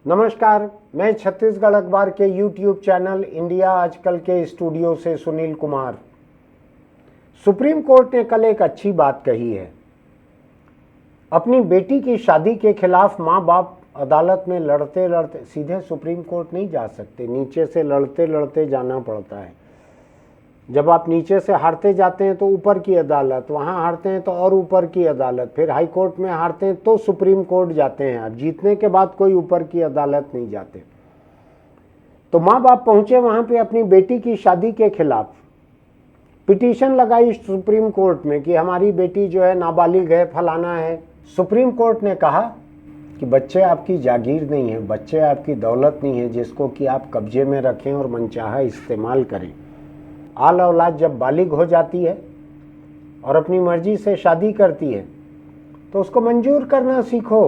नमस्कार, मैं छत्तीसगढ़ अखबार के YouTube चैनल इंडिया आजकल के स्टूडियो से सुनील कुमार। सुप्रीम कोर्ट ने कल एक अच्छी बात कही है। अपनी बेटी की शादी के खिलाफ माँ बाप अदालत में लड़ते लड़ते सीधे सुप्रीम कोर्ट नहीं जा सकते, नीचे से लड़ते लड़ते जाना पड़ता है। जब आप नीचे से हारते जाते हैं तो ऊपर की अदालत, वहाँ हारते हैं तो और ऊपर की अदालत, फिर हाई कोर्ट में हारते हैं तो सुप्रीम कोर्ट जाते हैं। आप जीतने के बाद कोई ऊपर की अदालत नहीं जाते। तो माँ बाप पहुंचे वहाँ पे अपनी बेटी की शादी के खिलाफ, पिटीशन लगाई सुप्रीम कोर्ट में कि हमारी बेटी जो है नाबालिग है, फलाना है। सुप्रीम कोर्ट ने कहा कि बच्चे आपकी जागीर नहीं है, बच्चे आपकी दौलत नहीं है जिसको कि आप कब्जे में रखें और मनचाहा इस्तेमाल करें। आल औलाद जब बालिग हो जाती है और अपनी मर्जी से शादी करती है तो उसको मंजूर करना सीखो।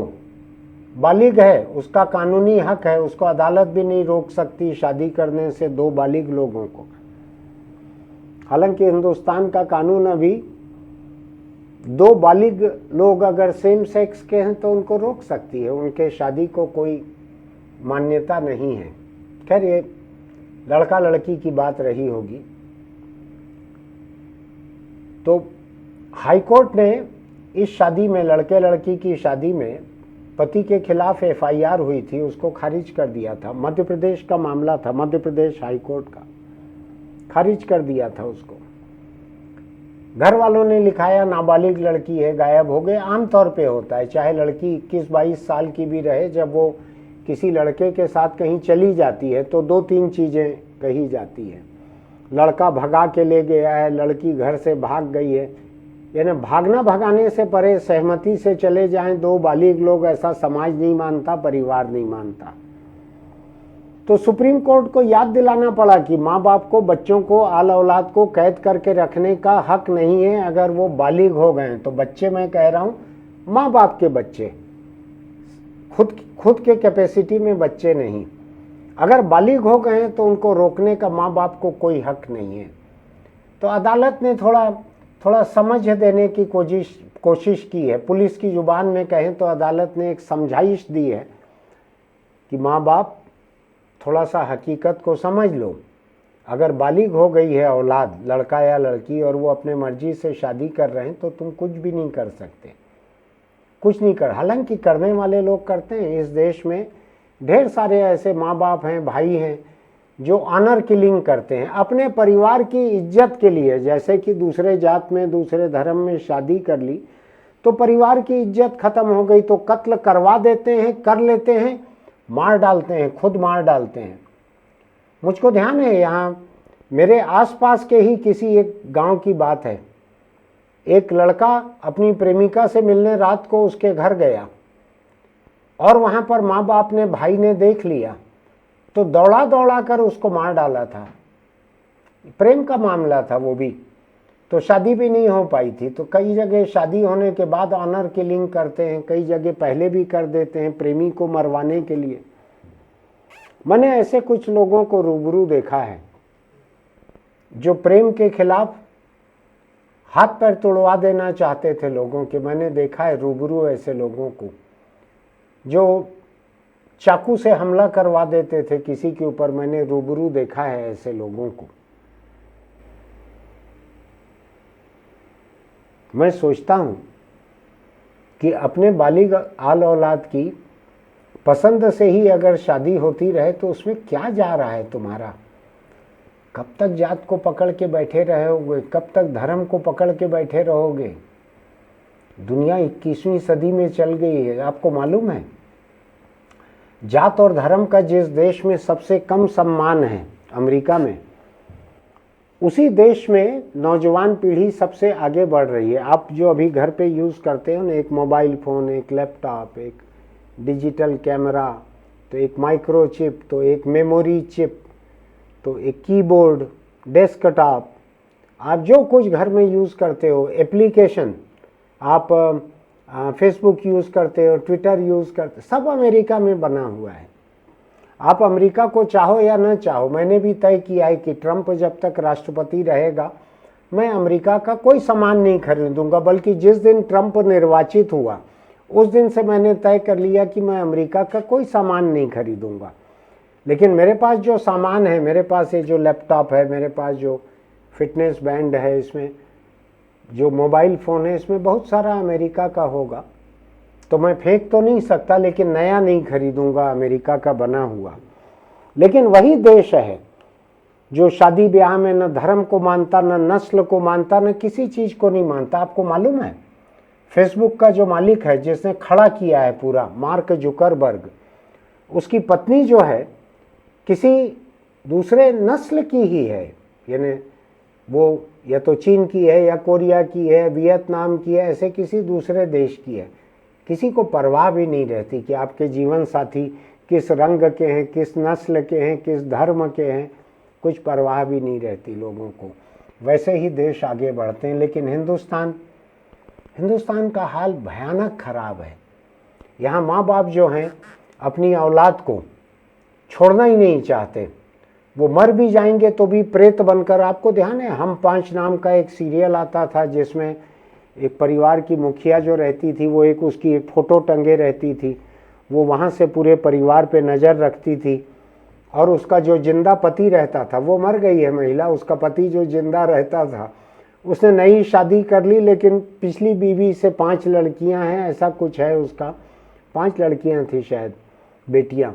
बालिग है, उसका कानूनी हक है, उसको अदालत भी नहीं रोक सकती शादी करने से दो बालिग लोगों को। हालांकि हिंदुस्तान का कानून अभी दो बालिग लोग अगर सेम सेक्स के हैं तो उनको रोक सकती है, उनके शादी को कोई मान्यता नहीं है। खैर, ये लड़का लड़की की बात रही होगी। तो हाईकोर्ट ने इस शादी में, लड़के लड़की की शादी में पति के खिलाफ एफआईआर हुई थी, उसको खारिज कर दिया था। मध्य प्रदेश का मामला था, मध्य प्रदेश हाईकोर्ट का, खारिज कर दिया था उसको। घर वालों ने लिखाया नाबालिग लड़की है, गायब हो गए। आमतौर पे होता है, चाहे लड़की 21-22 साल की भी रहे, जब वो किसी लड़के के साथ कहीं चली जाती है तो 2-3 चीज़ें कही जाती है। लड़का भगा के ले गया है, लड़की घर से भाग गई है। यानी भागना भगाने से परे सहमति से चले जाएं दो बालिग लोग, ऐसा समाज नहीं मानता, परिवार नहीं मानता। तो सुप्रीम कोर्ट को याद दिलाना पड़ा कि माँ बाप को बच्चों को, आल औलाद को कैद करके रखने का हक नहीं है अगर वो बालिग हो गए। तो बच्चे, मैं कह रहा हूँ माँ बाप के बच्चे, खुद के कैपेसिटी में बच्चे नहीं, अगर बालिग हो गए तो उनको रोकने का माँ बाप को कोई हक नहीं है। तो अदालत ने थोड़ा समझ देने की कोशिश की है। पुलिस की जुबान में कहें तो अदालत ने एक समझाइश दी है कि माँ बाप थोड़ा सा हकीकत को समझ लो। अगर बालिग हो गई है औलाद, लड़का या लड़की, और वो अपने मर्जी से शादी कर रहे हैं तो तुम कुछ भी नहीं कर सकते, कुछ नहीं कर। हालांकि करने वाले लोग करते हैं। इस देश में ढेर सारे ऐसे माँ बाप हैं, भाई हैं, जो ऑनर किलिंग करते हैं अपने परिवार की इज्जत के लिए। जैसे कि दूसरे जात में, दूसरे धर्म में शादी कर ली तो परिवार की इज्जत खत्म हो गई तो कत्ल करवा देते हैं, कर लेते हैं, मार डालते हैं, खुद मार डालते हैं। मुझको ध्यान है, यहाँ मेरे आसपास के ही किसी एक गांव की बात है। एक लड़का अपनी प्रेमिका से मिलने रात को उसके घर गया और वहां पर माँ बाप ने, भाई ने देख लिया तो दौड़ा दौड़ा कर उसको मार डाला था। प्रेम का मामला था वो भी, तो शादी भी नहीं हो पाई थी। तो कई जगह शादी होने के बाद ऑनर किलिंग करते हैं, कई जगह पहले भी कर देते हैं प्रेमी को मरवाने के लिए। मैंने ऐसे कुछ लोगों को रूबरू देखा है जो प्रेम के खिलाफ हाथ पैर तोड़वा देना चाहते थे लोगों के। मैंने देखा है रूबरू ऐसे लोगों को जो चाकू से हमला करवा देते थे किसी के ऊपर। मैंने रूबरू देखा है ऐसे लोगों को। मैं सोचता हूं कि अपने बालिग आल औलाद की पसंद से ही अगर शादी होती रहे तो उसमें क्या जा रहा है तुम्हारा? कब तक जात को पकड़ के बैठे रहोगे? कब तक धर्म को पकड़ के बैठे रहोगे? दुनिया 21वीं सदी में चल गई है। आपको मालूम है, जात और धर्म का जिस देश में सबसे कम सम्मान है, अमेरिका में, उसी देश में नौजवान पीढ़ी सबसे आगे बढ़ रही है। आप जो अभी घर पे यूज़ करते हो ना, एक मोबाइल फ़ोन, एक लैपटॉप, एक डिजिटल कैमरा, तो एक माइक्रोचिप, तो एक मेमोरी चिप, तो एक कीबोर्ड, डेस्कटॉप, आप जो कुछ घर में यूज़ करते हो, एप्लीकेशन, आप फेसबुक यूज़ करते हो, ट्विटर यूज़ करते, सब अमेरिका में बना हुआ है। आप अमेरिका को चाहो या न चाहो, मैंने भी तय किया है कि ट्रंप जब तक राष्ट्रपति रहेगा मैं अमेरिका का कोई सामान नहीं खरीदूंगा, बल्कि जिस दिन ट्रंप निर्वाचित हुआ उस दिन से मैंने तय कर लिया कि मैं अमेरिका का कोई सामान नहीं खरीदूंगा। लेकिन मेरे पास जो सामान है, मेरे पास ये जो लैपटॉप है, मेरे पास जो फिटनेस बैंड है, इसमें जो मोबाइल फ़ोन है, इसमें बहुत सारा अमेरिका का होगा। तो मैं फेंक तो नहीं सकता, लेकिन नया नहीं खरीदूंगा अमेरिका का बना हुआ। लेकिन वही देश है जो शादी ब्याह में न धर्म को मानता, न नस्ल को मानता, न किसी चीज़ को नहीं मानता। आपको मालूम है, फेसबुक का जो मालिक है, जिसने खड़ा किया है पूरा, मार्क जुकरबर्ग, उसकी पत्नी जो है किसी दूसरे नस्ल की ही है। यानी वो या तो चीन की है, या कोरिया की है, वियतनाम की है, ऐसे किसी दूसरे देश की है। किसी को परवाह भी नहीं रहती कि आपके जीवन साथी किस रंग के हैं, किस नस्ल के हैं, किस धर्म के हैं, कुछ परवाह भी नहीं रहती लोगों को। वैसे ही देश आगे बढ़ते हैं। लेकिन हिंदुस्तान का हाल भयानक खराब है। यहाँ माँ बाप जो हैं अपनी औलाद को छोड़ना ही नहीं चाहते। वो मर भी जाएंगे तो भी प्रेत बनकर। आपको ध्यान है, हम 5 नाम का एक सीरियल आता था, जिसमें एक परिवार की मुखिया जो रहती थी, वो उसकी एक फ़ोटो टंगे रहती थी। वो वहाँ से पूरे परिवार पे नज़र रखती थी। और उसका जो जिंदा पति रहता था, वो मर गई है महिला, उसका पति जो जिंदा रहता था, उसने नई शादी कर ली, लेकिन पिछली बीवी से 5 लड़कियां हैं, ऐसा कुछ है उसका। 5 लड़कियां थी शायद, बेटियां।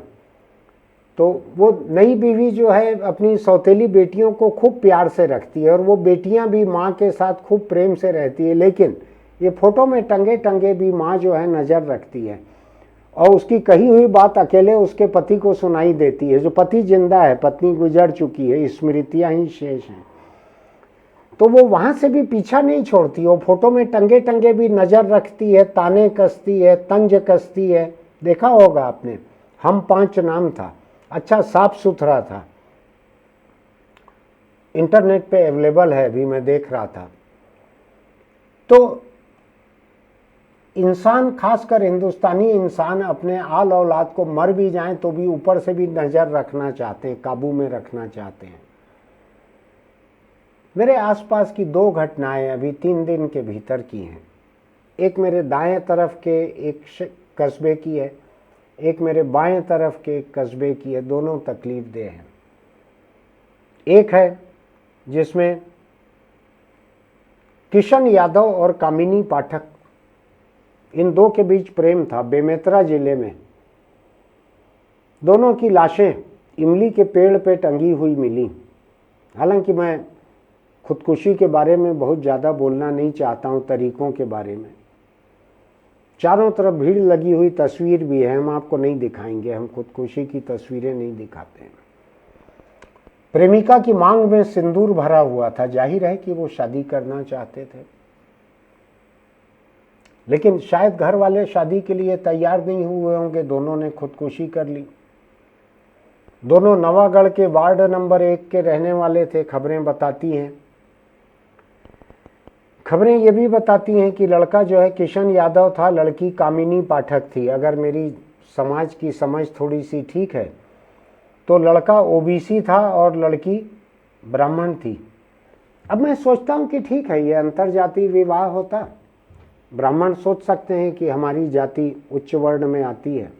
तो वो नई बीवी जो है अपनी सौतेली बेटियों को खूब प्यार से रखती है, और वो बेटियां भी माँ के साथ खूब प्रेम से रहती है। लेकिन ये फोटो में टंगे टंगे भी माँ जो है नज़र रखती है, और उसकी कही हुई बात अकेले उसके पति को सुनाई देती है। जो पति जिंदा है, पत्नी गुजर चुकी है, स्मृतियां ही शेष हैं। तो वो वहां से भी पीछा नहीं छोड़ती। वो फोटो में टंगे टंगे भी नजर रखती है, ताने कसती है, तंज कसती है। देखा होगा आपने, हम 5 नाम था, अच्छा साफ सुथरा था, इंटरनेट पे अवेलेबल है, अभी मैं देख रहा था। तो इंसान, खासकर हिंदुस्तानी इंसान, अपने आल औलाद को मर भी जाएं तो भी ऊपर से भी नज़र रखना चाहते हैं, काबू में रखना चाहते हैं। मेरे आसपास की 2 घटनाएं अभी 3 दिन के भीतर की हैं। एक मेरे दाएं तरफ के एक कस्बे की है, एक मेरे बाएं तरफ के एक कस्बे की है। दोनों तकलीफ देह हैं। एक है जिसमें किशन यादव और कामिनी पाठक, इन 2 के बीच प्रेम था, बेमेतरा जिले में। दोनों की लाशें इमली के पेड़ पे टंगी हुई मिली। हालांकि मैं खुदकुशी के बारे में बहुत ज़्यादा बोलना नहीं चाहता हूँ, तरीकों के बारे में। चारों तरफ भीड़ लगी हुई, तस्वीर भी है, हम आपको नहीं दिखाएंगे, हम खुदकुशी की तस्वीरें नहीं दिखाते हैं। प्रेमिका की मांग में सिंदूर भरा हुआ था, जाहिर है कि वो शादी करना चाहते थे। लेकिन शायद घर वाले शादी के लिए तैयार नहीं हुए होंगे, दोनों ने खुदकुशी कर ली। दोनों नवागढ़ के वार्ड नंबर 1 के रहने वाले थे, खबरें बताती हैं। खबरें ये भी बताती हैं कि लड़का जो है किशन यादव था, लड़की कामिनी पाठक थी। अगर मेरी समाज की समझ थोड़ी सी ठीक है तो लड़का ओबीसी था और लड़की ब्राह्मण थी। अब मैं सोचता हूँ कि ठीक है, ये अंतरजातीय विवाह होता। ब्राह्मण सोच सकते हैं कि हमारी जाति उच्च वर्ण में आती है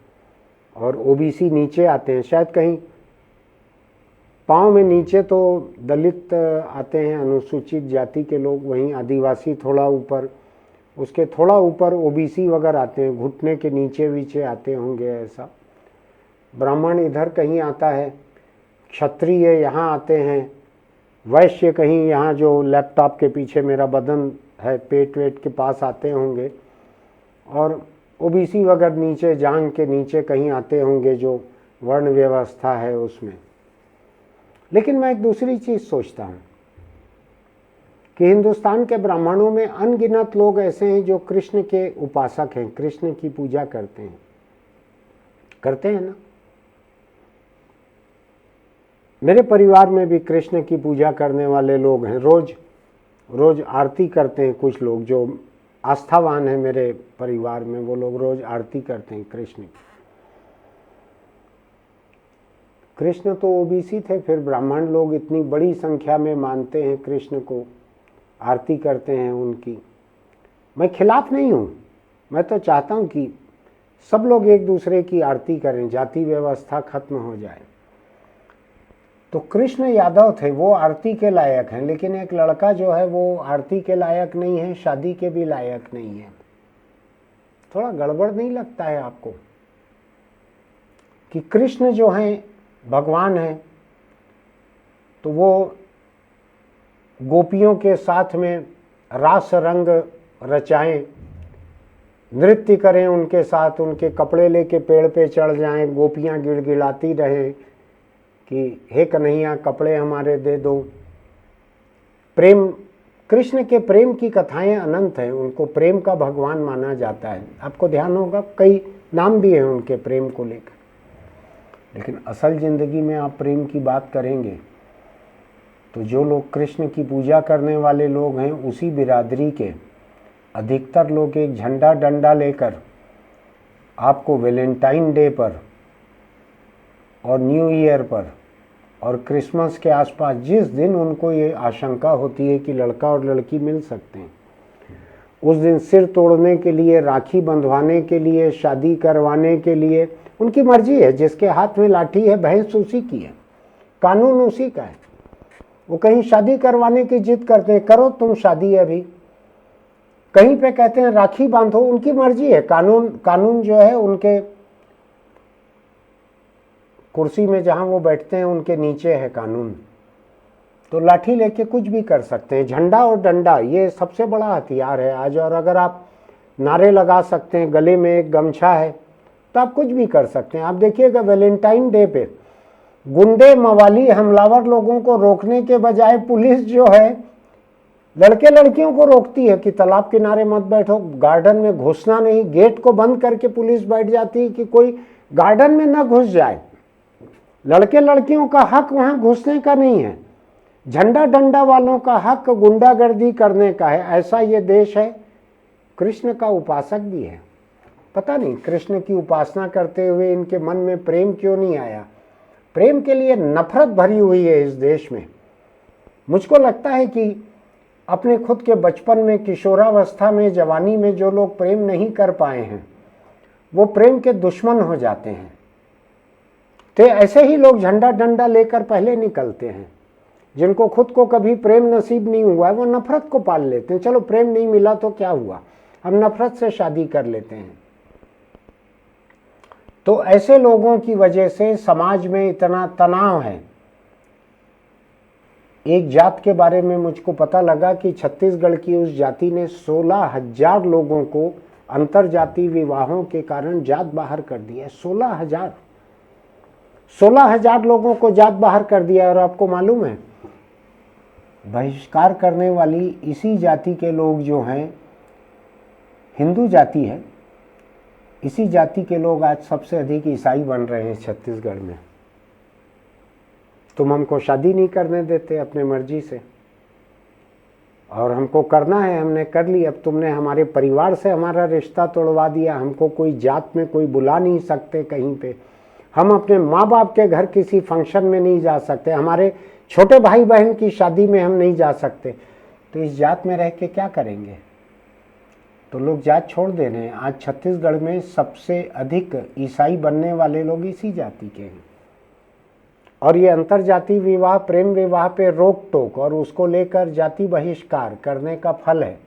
और ओबीसी नीचे आते हैं, शायद कहीं पाँव में नीचे तो दलित आते हैं, अनुसूचित जाति के लोग, वहीं आदिवासी थोड़ा ऊपर, उसके थोड़ा ऊपर ओबीसी वगैरह आते हैं, घुटने के नीचे नीचे आते होंगे ऐसा। ब्राह्मण इधर कहीं आता है, क्षत्रिय यहाँ आते हैं, वैश्य कहीं यहाँ जो लैपटॉप के पीछे मेरा बदन है, पेट वेट के पास आते होंगे, और ओबीसी वगैरह नीचे जांग के नीचे कहीं आते होंगे, जो वर्ण व्यवस्था है उसमें। लेकिन मैं एक दूसरी चीज़ सोचता हूँ कि हिंदुस्तान के ब्राह्मणों में अनगिनत लोग ऐसे हैं जो कृष्ण के उपासक हैं, कृष्ण की पूजा करते हैं ना। मेरे परिवार में भी कृष्ण की पूजा करने वाले लोग हैं, रोज आरती करते हैं। कुछ लोग जो आस्थावान हैं मेरे परिवार में, वो लोग रोज आरती करते हैं कृष्ण की। कृष्ण तो ओबीसी थे, फिर ब्राह्मण लोग इतनी बड़ी संख्या में मानते हैं कृष्ण को, आरती करते हैं उनकी। मैं खिलाफ नहीं हूँ, मैं तो चाहता हूँ कि सब लोग एक दूसरे की आरती करें, जाति व्यवस्था खत्म हो जाए। तो कृष्ण यादव थे, वो आरती के लायक हैं, लेकिन एक लड़का जो है वो आरती के लायक नहीं है, शादी के भी लायक नहीं है। थोड़ा गड़बड़ नहीं लगता है आपको कि कृष्ण जो हैं भगवान हैं, तो वो गोपियों के साथ में रास रंग रचाएं, नृत्य करें उनके साथ, उनके कपड़े लेके पेड़ पे चढ़ जाएं, गोपियां गिड़गिड़ाती रहें कि हे कन्हैया कपड़े हमारे दे दो। प्रेम, कृष्ण के प्रेम की कथाएं अनंत हैं, उनको प्रेम का भगवान माना जाता है। आपको ध्यान होगा कई नाम भी हैं उनके प्रेम को लेकर। लेकिन असल जिंदगी में आप प्रेम की बात करेंगे तो जो लोग कृष्ण की पूजा करने वाले लोग हैं, उसी बिरादरी के अधिकतर लोग एक झंडा डंडा लेकर आपको वैलेंटाइन डे पर और न्यू ईयर पर और क्रिसमस के आसपास, जिस दिन उनको ये आशंका होती है कि लड़का और लड़की मिल सकते हैं, उस दिन सिर तोड़ने के लिए, राखी बंधवाने के लिए, शादी करवाने के लिए उनकी मर्जी है। जिसके हाथ में लाठी है भैंस उसी की है, कानून उसी का है। वो कहीं शादी करवाने की जिद करते हैं, करो तुम शादी अभी, कहीं पे कहते हैं राखी बांधो, उनकी मर्जी है। कानून जो है उनके कुर्सी में जहां वो बैठते हैं उनके नीचे है कानून। तो लाठी लेके कुछ भी कर सकते हैं। झंडा और डंडा ये सबसे बड़ा हथियार है आज। और अगर आप नारे लगा सकते हैं, गले में एक गमछा है, तो आप कुछ भी कर सकते हैं। आप देखिएगा वैलेंटाइन डे पे गुंडे मवाली हमलावर लोगों को रोकने के बजाय पुलिस जो है लड़के लड़कियों को रोकती है कि तालाब किनारे मत बैठो, गार्डन में घुसना नहीं। गेट को बंद करके पुलिस बैठ जाती है कि कोई गार्डन में न घुस जाए। लड़के लड़कियों का हक वहां घुसने का नहीं है, झंडा डंडा वालों का हक गुंडागर्दी करने का है। ऐसा ये देश है। कृष्ण का उपासक भी है, पता नहीं कृष्ण की उपासना करते हुए इनके मन में प्रेम क्यों नहीं आया। प्रेम के लिए नफरत भरी हुई है इस देश में। मुझको लगता है कि अपने खुद के बचपन में, किशोरावस्था में, जवानी में जो लोग प्रेम नहीं कर पाए हैं वो प्रेम के दुश्मन हो जाते हैं। तो ऐसे ही लोग झंडा डंडा लेकर पहले निकलते हैं। जिनको खुद को कभी प्रेम नसीब नहीं हुआ है वो नफरत को पाल लेते हैं। चलो प्रेम नहीं मिला तो क्या हुआ, हम नफरत से शादी कर लेते हैं। तो ऐसे लोगों की वजह से समाज में इतना तनाव है। एक जात के बारे में मुझको पता लगा कि छत्तीसगढ़ की उस जाति ने 16,000 लोगों को अंतरजातीय विवाहों के कारण जात बाहर कर दिया। 16,000 लोगों को जात बाहर कर दिया। और आपको मालूम है बहिष्कार करने वाली इसी जाति के लोग जो हैं, हिंदू जाति है, इसी जाति के लोग आज सबसे अधिक ईसाई बन रहे हैं छत्तीसगढ़ में। तुम हमको शादी नहीं करने देते अपने मर्जी से, और हमको करना है, हमने कर ली। अब तुमने हमारे परिवार से हमारा रिश्ता तोड़वा दिया, हमको कोई जात में कोई बुला नहीं सकते कहीं पे, हम अपने माँ बाप के घर किसी फंक्शन में नहीं जा सकते, हमारे छोटे भाई बहन की शादी में हम नहीं जा सकते। तो इस जात में रह के क्या करेंगे। तो लोग जात छोड़ दे रहे हैं। आज छत्तीसगढ़ में सबसे अधिक ईसाई बनने वाले लोग इसी जाति के हैं। और ये अंतरजातीय विवाह, प्रेम विवाह पे रोक टोक और उसको लेकर जाति बहिष्कार करने का फल है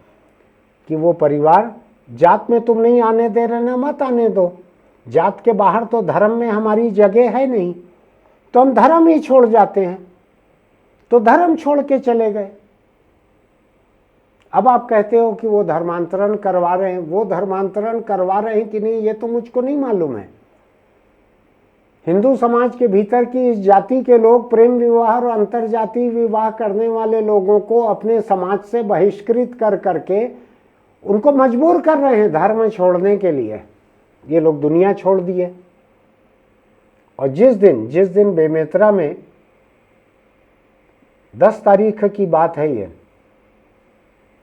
कि वो परिवार, जात में तुम नहीं आने दे रहे ना, मत आने दो। जात के बाहर तो धर्म में हमारी जगह है नहीं, तो हम धर्म ही छोड़ जाते हैं। तो धर्म छोड़ के चले गए। अब आप कहते हो कि वो धर्मांतरण करवा रहे हैं। वो धर्मांतरण करवा रहे हैं कि नहीं ये तो मुझको नहीं मालूम है। हिंदू समाज के भीतर की इस जाति के लोग प्रेम विवाह और अंतरजातीय विवाह करने वाले लोगों को अपने समाज से बहिष्कृत कर करके उनको मजबूर कर रहे हैं धर्म छोड़ने के लिए। ये लोग दुनिया छोड़ दिए। और जिस दिन बेमेतरा में 10 तारीख की बात है, ये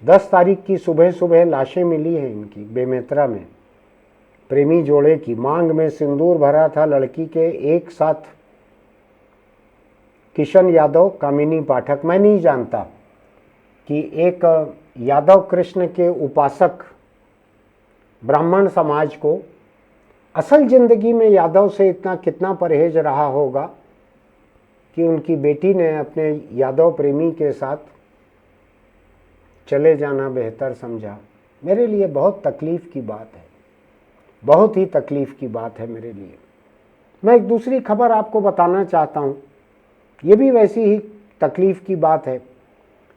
10 तारीख की सुबह लाशें मिली हैं इनकी बेमेतरा में। प्रेमी जोड़े की मांग में सिंदूर भरा था लड़की के एक साथ किशन यादव, कामिनी पाठक। मैं नहीं जानता कि एक यादव कृष्ण के उपासक ब्राह्मण समाज को असल ज़िंदगी में यादव से इतना कितना परहेज रहा होगा कि उनकी बेटी ने अपने यादव प्रेमी के साथ चले जाना बेहतर समझा। मेरे लिए बहुत तकलीफ़ की बात है, बहुत ही तकलीफ़ की बात है मेरे लिए। मैं एक दूसरी खबर आपको बताना चाहता हूँ, ये भी वैसी ही तकलीफ़ की बात है।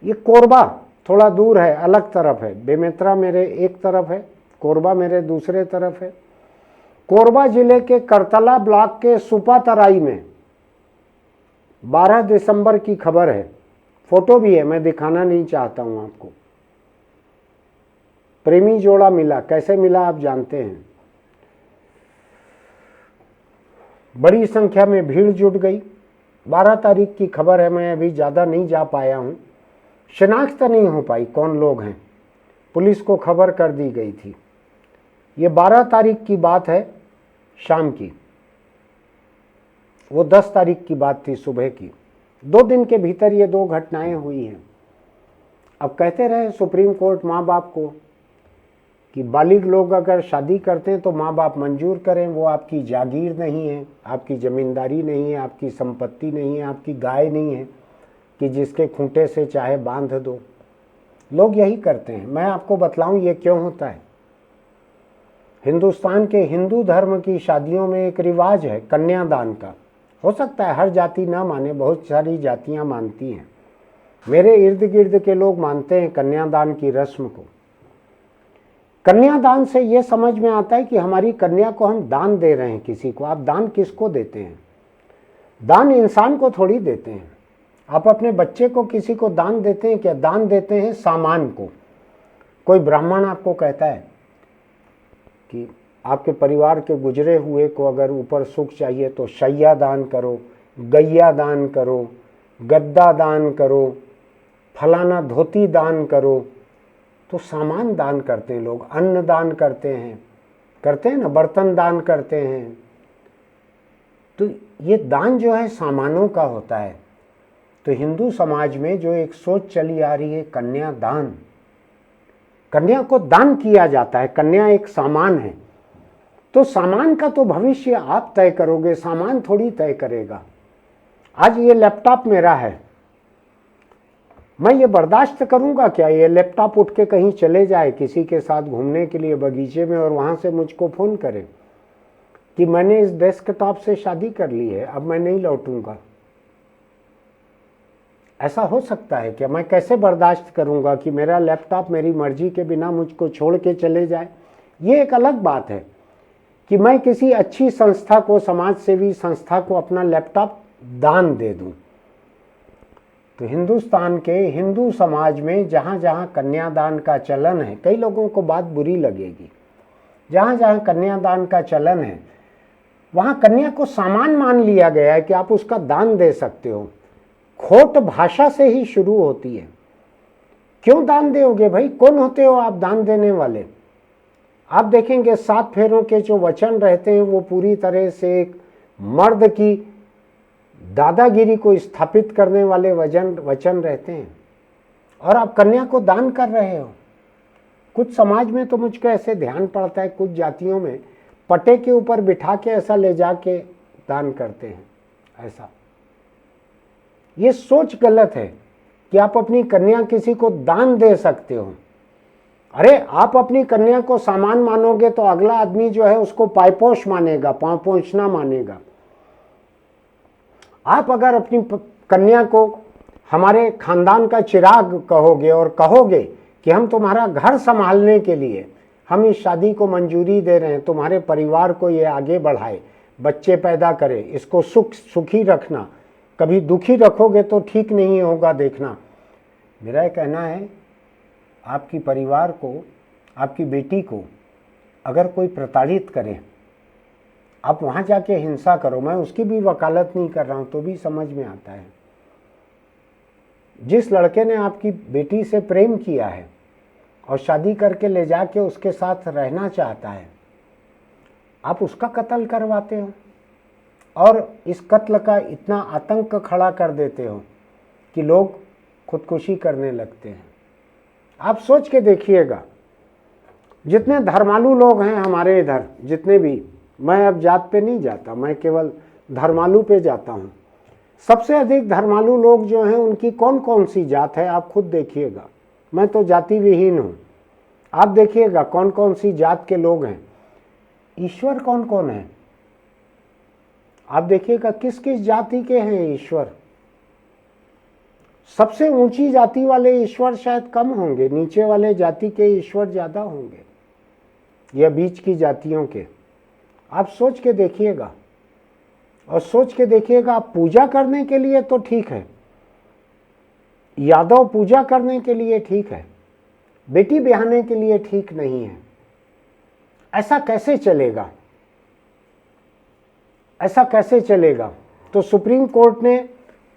ये कोरबा थोड़ा दूर है, अलग तरफ है। बेमेतरा मेरे एक तरफ है, कोरबा मेरे दूसरे तरफ है। कोरबा जिले के करतला ब्लॉक के सुपातराई में 12 दिसंबर की खबर है। फोटो भी है, मैं दिखाना नहीं चाहता हूं आपको। प्रेमी जोड़ा मिला, कैसे मिला आप जानते हैं। बड़ी संख्या में भीड़ जुट गई। 12 तारीख की खबर है, मैं अभी ज़्यादा नहीं जा पाया हूं, शिनाख्त नहीं हो पाई कौन लोग हैं। पुलिस को खबर कर दी गई थी। ये 12 तारीख की बात है शाम की, वो 10 तारीख की बात थी सुबह की। 2 दिन के भीतर ये 2 घटनाएं हुई हैं। अब कहते रहे सुप्रीम कोर्ट माँ बाप को कि बालिग लोग अगर शादी करते हैं तो माँ बाप मंजूर करें, वो आपकी जागीर नहीं है, आपकी ज़मींदारी नहीं है, आपकी संपत्ति नहीं है, आपकी गाय नहीं है कि जिसके खूंटे से चाहे बांध दो। लोग यही करते हैं। मैं आपको बतलाऊं ये क्यों होता है। हिंदुस्तान के हिंदू धर्म की शादियों में एक रिवाज है कन्यादान का। हो सकता है हर जाति ना माने, बहुत सारी जातियां मानती हैं। मेरे इर्द गिर्द के लोग मानते हैं कन्यादान की रस्म को। कन्यादान से ये समझ में आता है कि हमारी कन्या को हम दान दे रहे हैं किसी को। आप दान किसको देते हैं? दान इंसान को थोड़ी देते हैं। आप अपने बच्चे को किसी को दान देते हैं क्या? दान देते हैं सामान को। कोई ब्राह्मण आपको कहता है कि आपके परिवार के गुजरे हुए को अगर ऊपर सुख चाहिए तो शैया दान करो, गैया दान करो, गद्दा दान करो, फलाना धोती दान करो। तो सामान दान करते हैं लोग, अन्न दान करते हैं ना, बर्तन दान करते हैं। तो ये दान जो है सामानों का होता है। तो हिंदू समाज में जो एक सोच चली आ रही है कन्यादान, कन्या को दान किया जाता है, कन्या एक सामान है। तो सामान का तो भविष्य आप तय करोगे, सामान थोड़ी तय करेगा। आज ये लैपटॉप मेरा है, मैं ये बर्दाश्त करूंगा क्या ये लैपटॉप उठ के कहीं चले जाए किसी के साथ घूमने के लिए बगीचे में और वहां से मुझको फोन करे कि मैंने इस डेस्कटॉप से शादी कर ली है, अब मैं नहीं लौटूंगा। ऐसा हो सकता है क्या? मैं कैसे बर्दाश्त करूंगा कि मेरा लैपटॉप मेरी मर्जी के बिना मुझको छोड़ के चले जाए? ये एक अलग बात है कि मैं किसी अच्छी संस्था को, समाज सेवी संस्था को अपना लैपटॉप दान दे दूं। तो हिंदुस्तान के हिंदू समाज में जहाँ जहाँ कन्यादान का चलन है, कई लोगों को बात बुरी लगेगी, जहाँ जहाँ कन्यादान का चलन है वहाँ कन्या को सामान मान लिया गया है कि आप उसका दान दे सकते हो। खोट भाषा से ही शुरू होती है। क्यों दान दोगे भाई? कौन होते हो आप दान देने वाले? आप देखेंगे 7 फेरों के जो वचन रहते हैं वो पूरी तरह से एक मर्द की दादागिरी को स्थापित करने वाले वचन रहते हैं, और आप कन्या को दान कर रहे हो। कुछ समाज में तो मुझको ऐसे ध्यान पड़ता है, कुछ जातियों में पटे के ऊपर बिठा के ऐसा ले जाके दान करते हैं। ऐसा ये सोच गलत है कि आप अपनी कन्या किसी को दान दे सकते हो। अरे आप अपनी कन्या को सामान मानोगे तो अगला आदमी जो है उसको पायपोश मानेगा, पाँव पोंछना मानेगा। आप अगर अपनी कन्या को हमारे खानदान का चिराग कहोगे और कहोगे कि हम तुम्हारा घर संभालने के लिए हम इस शादी को मंजूरी दे रहे हैं, तुम्हारे परिवार को ये आगे बढ़ाए, बच्चे पैदा करे, इसको सुखी रखना, कभी दुखी रखोगे तो ठीक नहीं होगा देखना। मेरा कहना है आपकी परिवार को, आपकी बेटी को अगर कोई प्रताड़ित करे, आप वहाँ जाके हिंसा करो। मैं उसकी भी वकालत नहीं कर रहा हूँ, तो भी समझ में आता है। जिस लड़के ने आपकी बेटी से प्रेम किया है और शादी करके ले जाके उसके साथ रहना चाहता है, आप उसका कत्ल करवाते हो और इस कत्ल का इतना आतंक खड़ा कर देते हो कि लोग खुदकुशी करने लगते हैं। आप सोच के देखिएगा, जितने धर्मालु लोग हैं हमारे इधर, जितने भी, मैं अब जात पे नहीं जाता, मैं केवल धर्मालु पे जाता हूँ। सबसे अधिक धर्मालु लोग जो हैं उनकी कौन कौन सी जात है आप खुद देखिएगा। मैं तो जाति विहीन हूँ, आप देखिएगा कौन कौन सी जात के लोग हैं। ईश्वर कौन कौन है आप देखिएगा, किस किस जाति के हैं ईश्वर। सबसे ऊंची जाति वाले ईश्वर शायद कम होंगे, नीचे वाले जाति के ईश्वर ज़्यादा होंगे, या बीच की जातियों के। आप सोच के देखिएगा, और सोच के देखिएगा, आप पूजा करने के लिए तो ठीक है, यादव पूजा करने के लिए ठीक है, बेटी ब्याहने के लिए ठीक नहीं है। ऐसा कैसे चलेगा, ऐसा कैसे चलेगा? तो सुप्रीम कोर्ट ने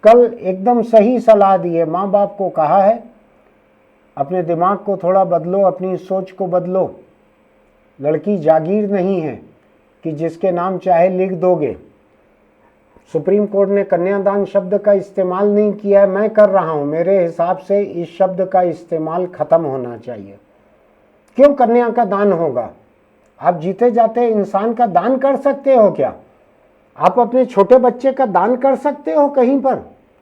कल एकदम सही सलाह दी है, माँ बाप को कहा है अपने दिमाग को थोड़ा बदलो, अपनी सोच को बदलो। लड़की जागीर नहीं है कि जिसके नाम चाहे लिख दोगे। सुप्रीम कोर्ट ने कन्यादान शब्द का इस्तेमाल नहीं किया है, मैं कर रहा हूं। मेरे हिसाब से इस शब्द का इस्तेमाल खत्म होना चाहिए। क्यों कन्या का दान होगा? आप जीते जाते इंसान का दान कर सकते हो क्या? आप अपने छोटे बच्चे का दान कर सकते हो कहीं पर?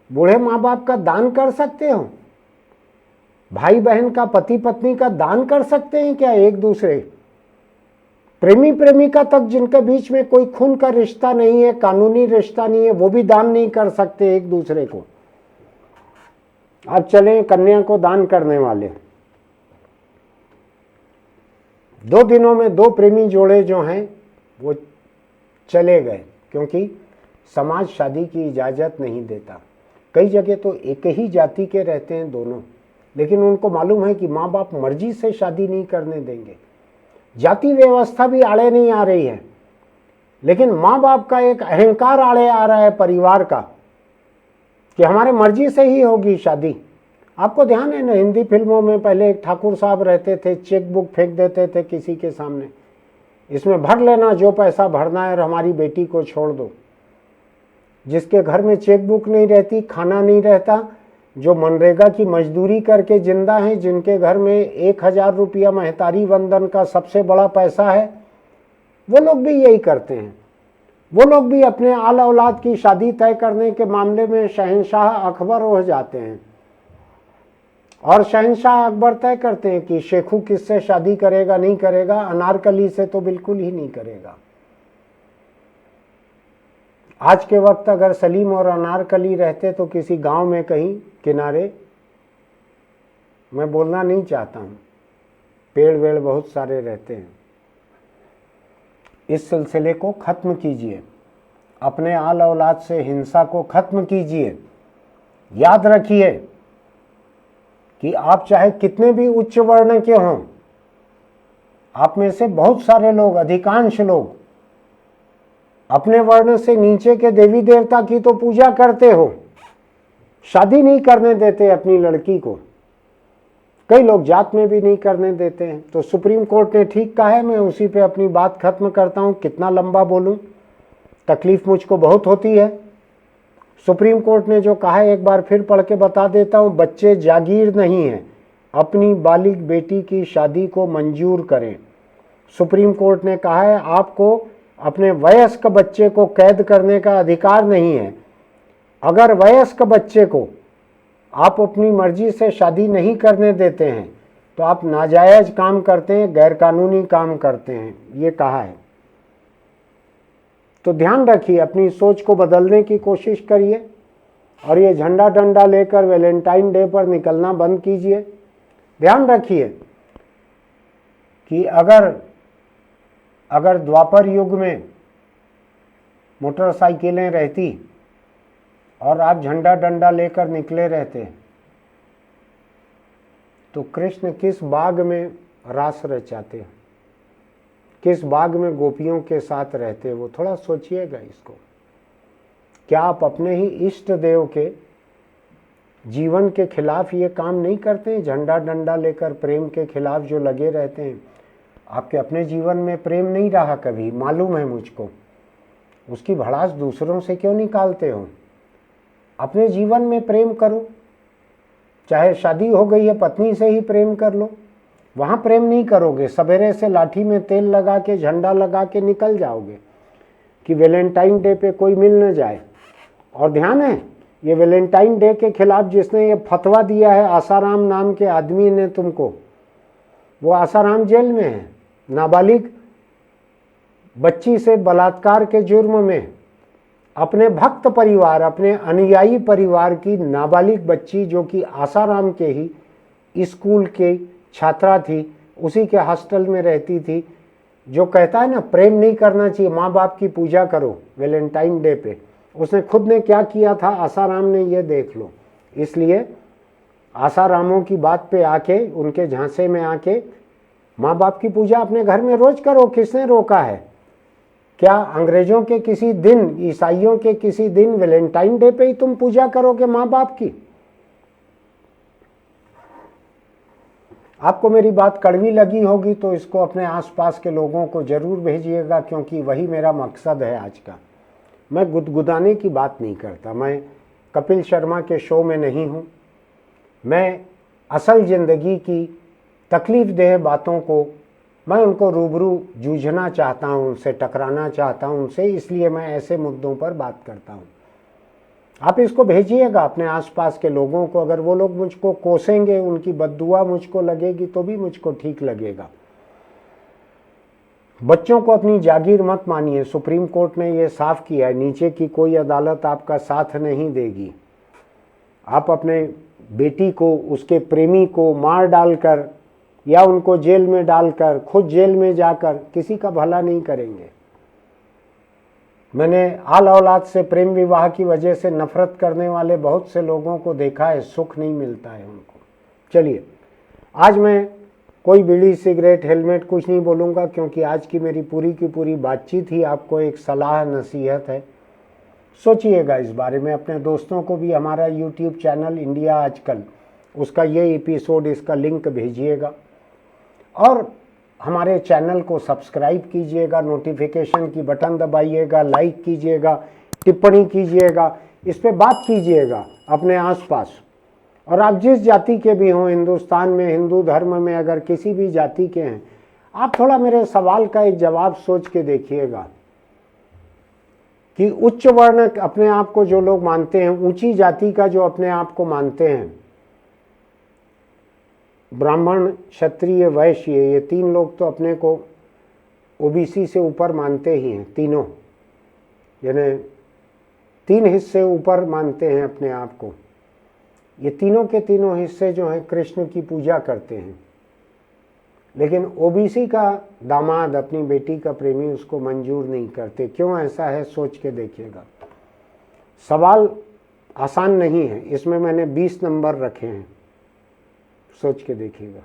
बूढ़े माँ बाप का दान कर सकते हो? भाई बहन का, पति पत्नी का दान कर सकते हैं क्या एक दूसरे? प्रेमी प्रेमिका तक जिनके बीच में कोई खून का रिश्ता नहीं है, कानूनी रिश्ता नहीं है, वो भी दान नहीं कर सकते एक दूसरे को। अब चलें कन्या को दान करने वाले। 2 दिनों में 2 प्रेमी जोड़े जो हैं वो चले गए, क्योंकि समाज शादी की इजाज़त नहीं देता। कई जगह तो एक ही जाति के रहते हैं दोनों, लेकिन उनको मालूम है कि माँ बाप मर्जी से शादी नहीं करने देंगे। जाति व्यवस्था भी आड़े नहीं आ रही है, लेकिन माँ बाप का एक अहंकार आड़े आ रहा है परिवार का, कि हमारे मर्जी से ही होगी शादी। आपको ध्यान है ना, हिंदी फिल्मों में पहले एक ठाकुर साहब रहते थे, चेक बुक फेंक देते थे किसी के सामने, इसमें भर लेना जो पैसा भरना है और हमारी बेटी को छोड़ दो। जिसके घर में चेक बुक नहीं रहती, खाना नहीं रहता, जो मनरेगा की मजदूरी करके जिंदा हैं, जिनके घर में 1000 रुपया महतारी वंदन का सबसे बड़ा पैसा है, वो लोग भी यही करते हैं। वो लोग भी अपने आल औलाद की शादी तय करने के मामले में शहंशाह अकबर हो जाते हैं, और शहंशाह अकबर तय करते हैं कि शेखू किससे शादी करेगा, नहीं करेगा। अनारकली से तो बिल्कुल ही नहीं करेगा। आज के वक्त अगर सलीम और अनारकली रहते तो किसी गांव में कहीं किनारे, मैं बोलना नहीं चाहता हूं, पेड़ वेड़ बहुत सारे रहते हैं। इस सिलसिले को खत्म कीजिए, अपने आल औलाद से हिंसा को खत्म कीजिए। याद रखिए कि आप चाहे कितने भी उच्च वर्ण के हों, आप में से बहुत सारे लोग, अधिकांश लोग अपने वर्ण से नीचे के देवी देवता की तो पूजा करते हो, शादी नहीं करने देते अपनी लड़की को। कई लोग जात में भी नहीं करने देते हैं। तो सुप्रीम कोर्ट ने ठीक कहा है, मैं उसी पे अपनी बात खत्म करता हूं। कितना लंबा बोलूं, तकलीफ मुझको बहुत होती है। सुप्रीम कोर्ट ने जो कहा है एक बार फिर पढ़ के बता देता हूं। बच्चे जागीर नहीं हैं, अपनी बालिग बेटी की शादी को मंजूर करें। सुप्रीम कोर्ट ने कहा है आपको अपने वयस्क बच्चे को कैद करने का अधिकार नहीं है। अगर वयस्क बच्चे को आप अपनी मर्जी से शादी नहीं करने देते हैं तो आप नाजायज काम करते हैं, गैरकानूनी काम करते हैं, ये कहा है। तो ध्यान रखिए, अपनी सोच को बदलने की कोशिश करिए, और ये झंडा डंडा लेकर वैलेंटाइन डे पर निकलना बंद कीजिए। ध्यान रखिए कि अगर द्वापर युग में मोटरसाइकिलें रहती और आप झंडा डंडा लेकर निकले रहते, तो कृष्ण किस बाग में रास रचाते, किस बाग में गोपियों के साथ रहते? वो थोड़ा सोचिएगा इसको। क्या आप अपने ही इष्ट देव के जीवन के खिलाफ ये काम नहीं करते हैं? झंडा डंडा लेकर प्रेम के खिलाफ जो लगे रहते हैं। आपके अपने जीवन में प्रेम नहीं रहा कभी, मालूम है मुझको। उसकी भड़ास दूसरों से क्यों निकालते हो? अपने जीवन में प्रेम करो। चाहे शादी हो गई है, पत्नी से ही प्रेम कर लो। वहाँ प्रेम नहीं करोगे, सवेरे से लाठी में तेल लगा के झंडा लगा के निकल जाओगे कि वैलेंटाइन डे पे कोई मिल न जाए। और ध्यान है, ये वैलेंटाइन डे के खिलाफ जिसने ये फतवा दिया है आसाराम नाम के आदमी ने तुमको, वो आसाराम जेल में है, नाबालिग बच्ची से बलात्कार के जुर्म में। अपने भक्त परिवार, अपने अनुयायी परिवार की नाबालिग बच्ची जो कि आसाराम के ही स्कूल के छात्रा थी, उसी के हॉस्टल में रहती थी, जो कहता है ना प्रेम नहीं करना चाहिए, माँ बाप की पूजा करो वैलेंटाइन डे पे, उसने खुद ने क्या किया था आसाराम ने, ये देख लो। इसलिए आसारामों की बात पे आके, उनके झांसे में आके माँ बाप की पूजा अपने घर में रोज करो। किसने रोका है? क्या अंग्रेजों के किसी दिन, ईसाइयों के किसी दिन वैलेंटाइन डे पे ही तुम पूजा करोगे माँ बाप की? आपको मेरी बात कड़वी लगी होगी तो इसको अपने आसपास के लोगों को जरूर भेजिएगा, क्योंकि वही मेरा मकसद है आज का। मैं गुदगुदाने की बात नहीं करता, मैं कपिल शर्मा के शो में नहीं हूँ। मैं असल ज़िंदगी की तकलीफ देह बातों को, मैं उनको रूबरू जूझना चाहता हूँ, उनसे टकराना चाहता हूँ उनसे, इसलिए मैं ऐसे मुद्दों पर बात करता हूँ। आप इसको भेजिएगा अपने आसपास के लोगों को। अगर वो लोग मुझको कोसेंगे, उनकी बद्दुआ मुझको लगेगी तो भी मुझको ठीक लगेगा। बच्चों को अपनी जागीर मत मानिए, सुप्रीम कोर्ट ने ये साफ किया है, नीचे की कोई अदालत आपका साथ नहीं देगी। आप अपने बेटी को, उसके प्रेमी को मार डालकर या उनको जेल में डालकर, खुद जेल में जाकर किसी का भला नहीं करेंगे। मैंने आल औलाद से प्रेम विवाह की वजह से नफरत करने वाले बहुत से लोगों को देखा है, सुख नहीं मिलता है उनको। चलिए, आज मैं कोई बीड़ी सिगरेट हेलमेट कुछ नहीं बोलूँगा, क्योंकि आज की मेरी पूरी की पूरी बातचीत ही आपको एक सलाह नसीहत है। सोचिएगा इस बारे में, अपने दोस्तों को भी हमारा यूट्यूब चैनल इंडिया आजकल, उसका ये एपिसोड, इसका लिंक भेजिएगा और हमारे चैनल को सब्सक्राइब कीजिएगा, नोटिफिकेशन की बटन दबाइएगा, लाइक कीजिएगा, टिप्पणी कीजिएगा, इस पे बात कीजिएगा अपने आसपास। और आप जिस जाति के भी हों, हिंदुस्तान में, हिंदू धर्म में अगर किसी भी जाति के हैं, आप थोड़ा मेरे सवाल का एक जवाब सोच के देखिएगा कि उच्च वर्ण अपने आप को जो लोग मानते हैं, ऊंची जाति का जो अपने आप को मानते हैं, ब्राह्मण, क्षत्रिय, वैश्य, ये तीन लोग तो अपने को ओबीसी से ऊपर मानते ही हैं, तीनों, यानी 3 हिस्से ऊपर मानते हैं अपने आप को। ये तीनों के तीनों हिस्से जो हैं कृष्ण की पूजा करते हैं, लेकिन ओबीसी का दामाद, अपनी बेटी का प्रेमी, उसको मंजूर नहीं करते। क्यों ऐसा है, सोच के देखिएगा। सवाल आसान नहीं है, इसमें मैंने 20 नंबर रखे हैं, सोच के देखिएगा।